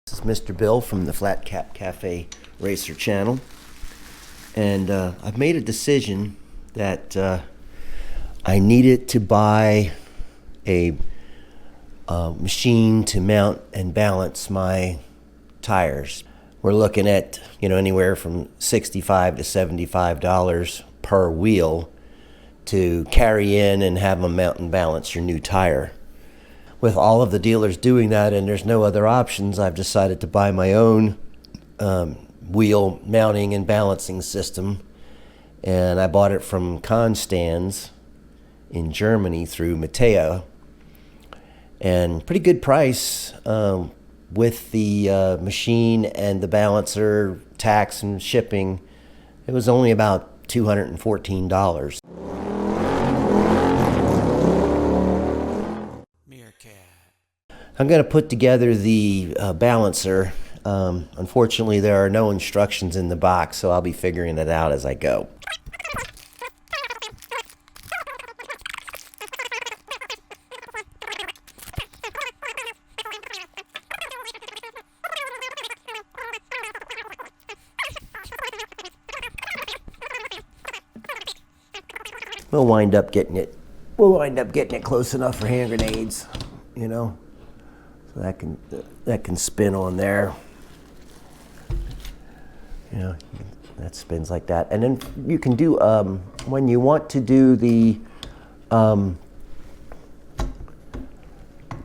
This is Mr. Bill from the Flat Cap Cafe Racer channel, and I've made a decision that I needed to buy a machine to mount and balance my tires. We're looking at anywhere from $65 to $75 per wheel to carry in and have them mount and balance your new tire. With all of the dealers doing that and there's no other options, I've decided to buy my own wheel mounting and balancing system, and I bought it from Constands in Germany through Mateo, and pretty good price with the machine and the balancer, tax and shipping. It was only about $214. I'm going to put together the balancer. Unfortunately, there are no instructions in the box, so I'll be figuring it out as I go. We'll wind up getting it close enough for hand grenades, So that can spin on there. That spins like that. And then you can do, when you want to do the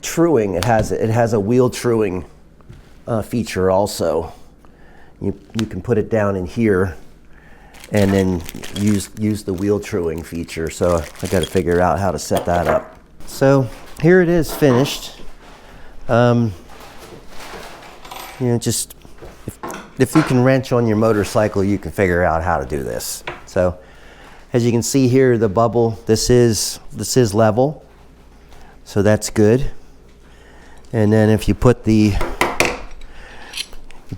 truing, it has a wheel truing feature also. You can put it down in here and then use the wheel truing feature. So I got to figure out how to set that up. So here it is finished. Just if you can wrench on your motorcycle, you can figure out how to do this. So as you can see here, the bubble, this is level, so that's good. And then if you put you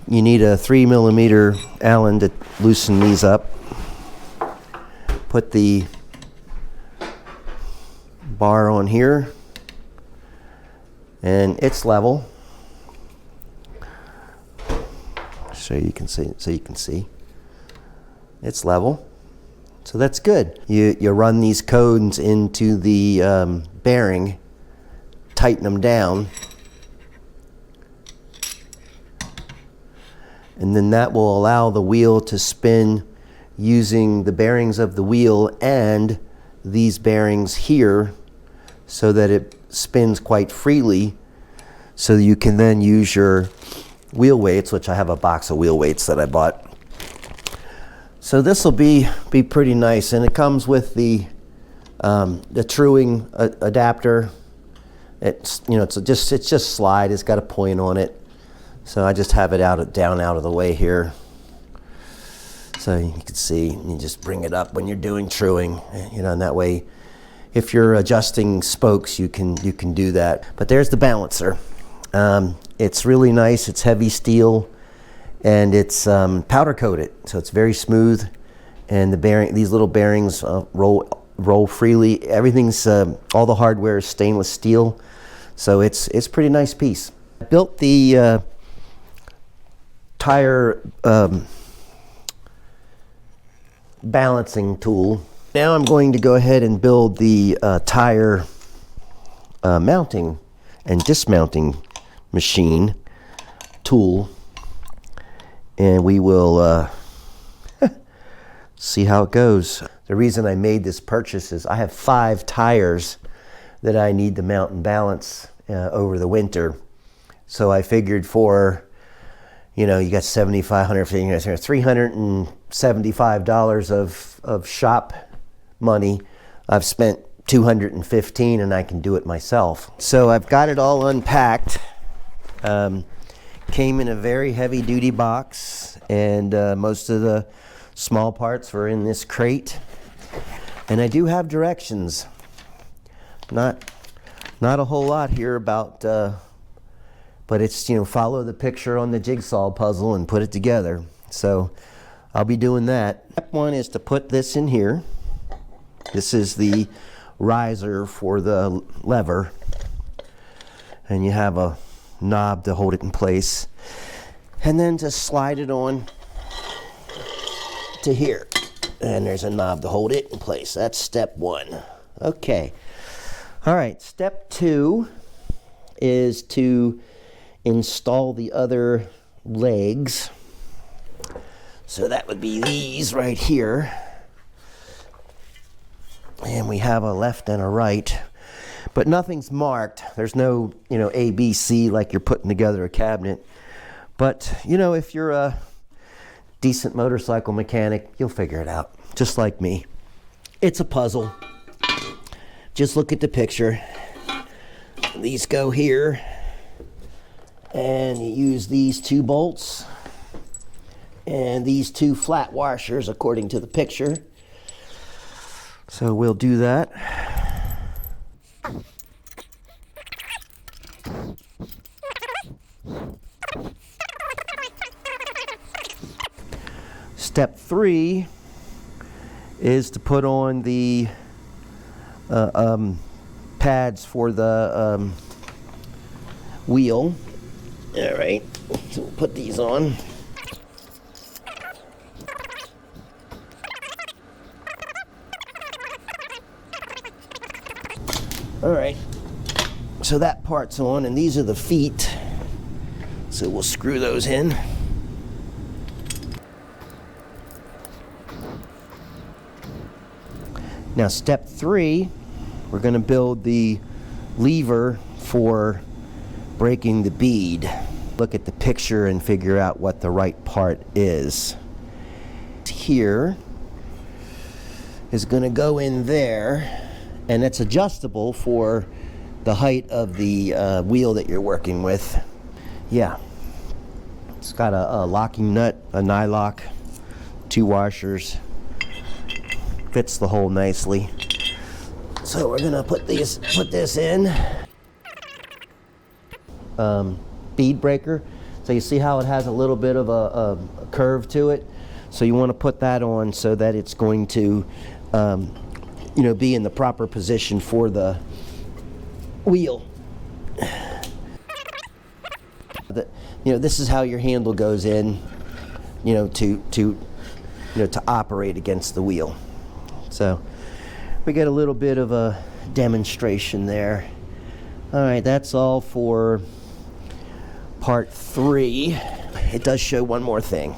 need a 3mm Allen to loosen these up. Put the bar on here, and it's level. So you can see it's level, so that's good. You run these cones into the bearing, tighten them down, and then that will allow the wheel to spin using the bearings of the wheel and these bearings here, so that it spins quite freely, so you can then use your wheel weights, which I have a box of wheel weights that I bought. So this will be pretty nice, and it comes with the truing adapter. It's just slide. It's got a point on it, so I just have it down out of the way here, so you can see. You just bring it up when you're doing truing, and that way, if you're adjusting spokes, you can do that. But there's the balancer. It's really nice. It's heavy steel, and it's powder coated, so it's very smooth. And these little bearings roll freely. Everything's all the hardware is stainless steel, so it's a pretty nice piece. I built the tire balancing tool. Now I'm going to go ahead and build the tire mounting and dismounting machine tool, and we will see how it goes. The reason I made this purchase is I have 5 tires that I need to mount and balance over the winter. So I figured for, you got $375 of shop money. I've spent $215, and I can do it myself. So I've got it all unpacked. Came in a very heavy duty box, and most of the small parts were in this crate. And I do have directions. Not a whole lot here about, but it's, follow the picture on the jigsaw puzzle and put it together. So I'll be doing that. Step 1 is to put this in here. This is the riser for the lever, and you have a knob to hold it in place. And then just slide it on to here. And there's a knob to hold it in place. That's step 1. Okay. All right, step 2 is to install the other legs. So that would be these right here. And we have a left and a right, but nothing's marked. There's no, A, B, C like you're putting together a cabinet. But, if you're a decent motorcycle mechanic, you'll figure it out, just like me. It's a puzzle. Just look at the picture. These go here, and you use these 2 bolts and these 2 flat washers according to the picture. So we'll do that. Step 3 is to put on the pads for the wheel. All right, so we'll put these on. All right, so that part's on, and these are the feet. So we'll screw those in. Now step 3, we're going to build the lever for breaking the bead. Look at the picture and figure out what the right part is. Here is going to go in there, and it's adjustable for the height of the wheel that you're working with. Yeah, it's got a locking nut, a nylock, 2 washers. Fits the hole nicely. So we're gonna put this in. Bead breaker. So you see how it has a little bit of a curve to it. So you want to put that on so that it's going to, be in the proper position for the wheel. This is how your handle goes in, to operate against the wheel. So we get a little bit of a demonstration there. All right, that's all for part 3. It does show one more thing.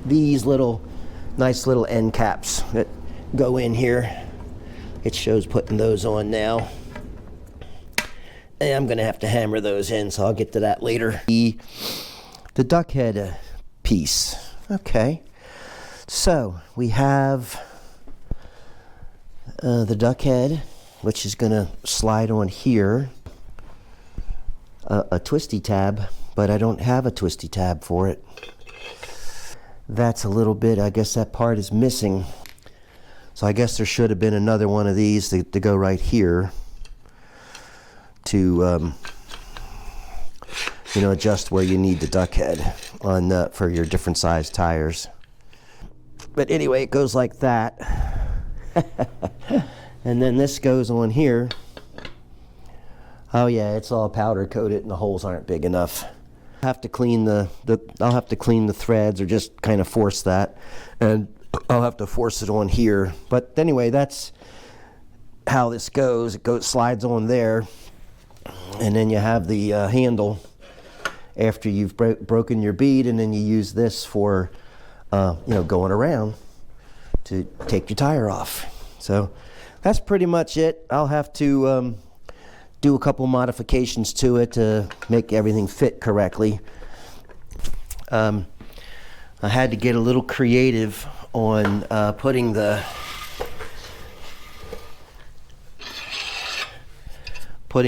These nice little end caps that go in here. It shows putting those on now. And I'm gonna have to hammer those in, so I'll get to that later. The duck head piece. Okay, so we have the duck head, which is gonna slide on here. A twisty tab, but I don't have a twisty tab for it. That's a little bit, I guess that part is missing. So I guess there should have been another one of these to go right here to adjust where you need the duck head on for your different size tires. But anyway, it goes like that. And then this goes on here. Oh yeah, it's all powder coated and the holes aren't big enough. I'll have to clean the threads, or just kind of force that, and I'll have to force it on here. But anyway, that's how this goes. It slides on there, and then you have the handle after you've broken your bead, and then you use this for going around to take your tire off. So that's pretty much it. I'll have to do a couple modifications to it to make everything fit correctly. I had to get a little creative on putting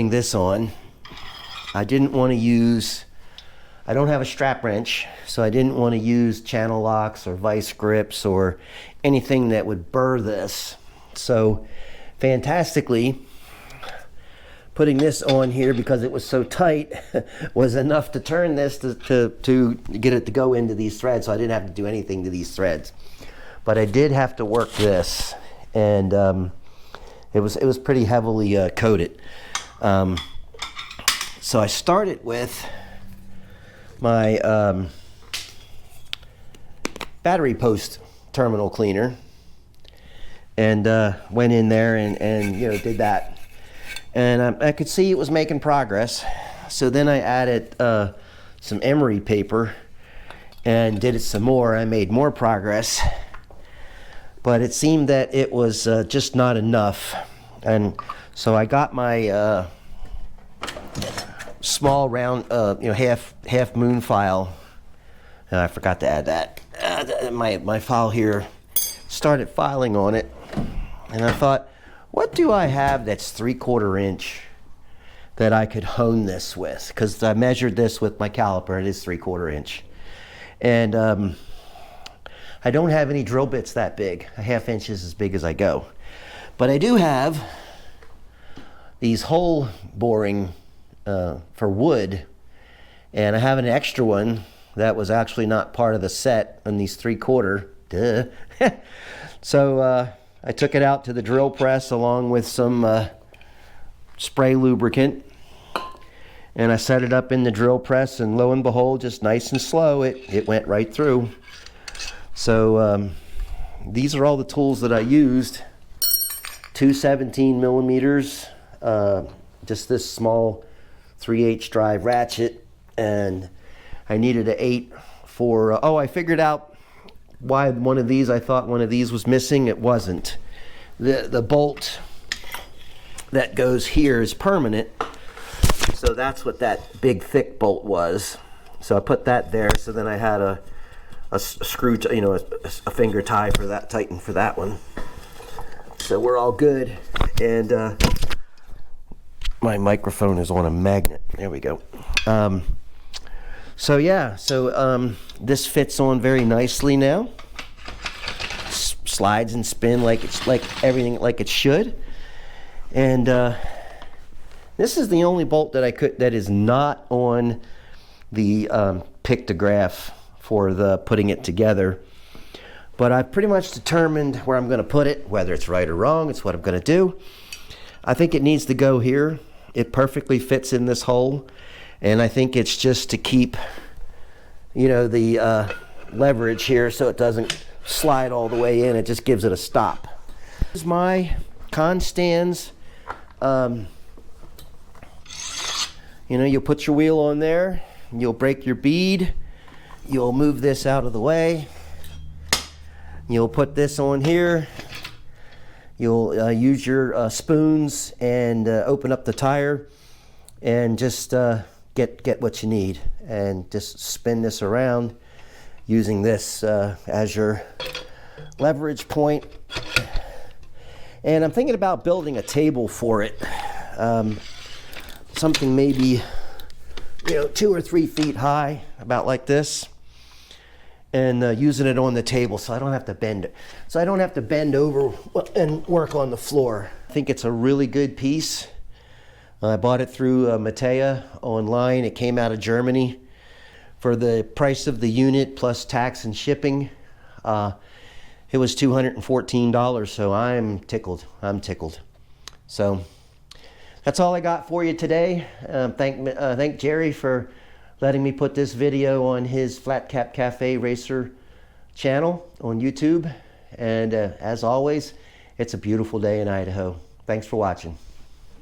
this on. I didn't want to use, I don't have a strap wrench, so I didn't want to use channel locks or vice grips or anything that would burr this. So fantastically, putting this on here, because it was so tight, was enough to turn this to get it to go into these threads, so I didn't have to do anything to these threads. But I did have to work this, and it was pretty heavily coated. So I started with my battery post terminal cleaner, and went in there and you know, did that, and I could see it was making progress. So then I added some emery paper and did it some more. I made more progress, but it seemed that it was just not enough, and so I got my small round, you know, half moon file. And I forgot to add that. My file here, started filing on it, and I thought, what do I have that's 3/4 inch that I could hone this with? Because I measured this with my caliper, it is 3/4 inch. And I don't have any drill bits that big. A 1/2 inch is as big as I go. But I do have these hole boring for wood, and I have an extra one that was actually not part of the set on these 3/4. Duh. So I took it out to the drill press along with some spray lubricant, and I set it up in the drill press, and lo and behold, just nice and slow, it went right through. So these are all the tools that I used. 2 17 millimeters, just this small 3/8 drive ratchet, and I needed an 8 for, oh, I figured out why one of these, I thought one of these was missing. It wasn't. The bolt that goes here is permanent, so that's what that big thick bolt was. So I put that there, so then I had a screw, you know, a finger tie for that, tighten for that one. So we're all good, and my microphone is on a magnet. There we go. So yeah, so this fits on very nicely now. Slides and spin like it's like everything like it should. And this is the only bolt that is not on the pictograph for the putting it together. But I've pretty much determined where I'm going to put it. Whether it's right or wrong, it's what I'm going to do. I think it needs to go here. It perfectly fits in this hole, and I think it's just to keep, you know, the leverage here so it doesn't slide all the way in. It just gives it a stop. This is my Constands. You know, you'll put your wheel on there, you'll break your bead, you'll move this out of the way, you'll put this on here, you'll use your spoons and open up the tire, and just get what you need, and just spin this around using this as your leverage point. And I'm thinking about building a table for it, something maybe, you know, 2 or 3 feet high, about like this, and using it on the table so I don't have to bend it. So I don't have to bend over and work on the floor. I think it's a really good piece. I bought it through Matea online. It came out of Germany. For the price of the unit plus tax and shipping, it was $214, so I'm tickled. So that's all I got for you today. Thank Jerry for letting me put this video on his Flat Cap Cafe Racer channel on YouTube. And as always, it's a beautiful day in Idaho. Thanks for watching.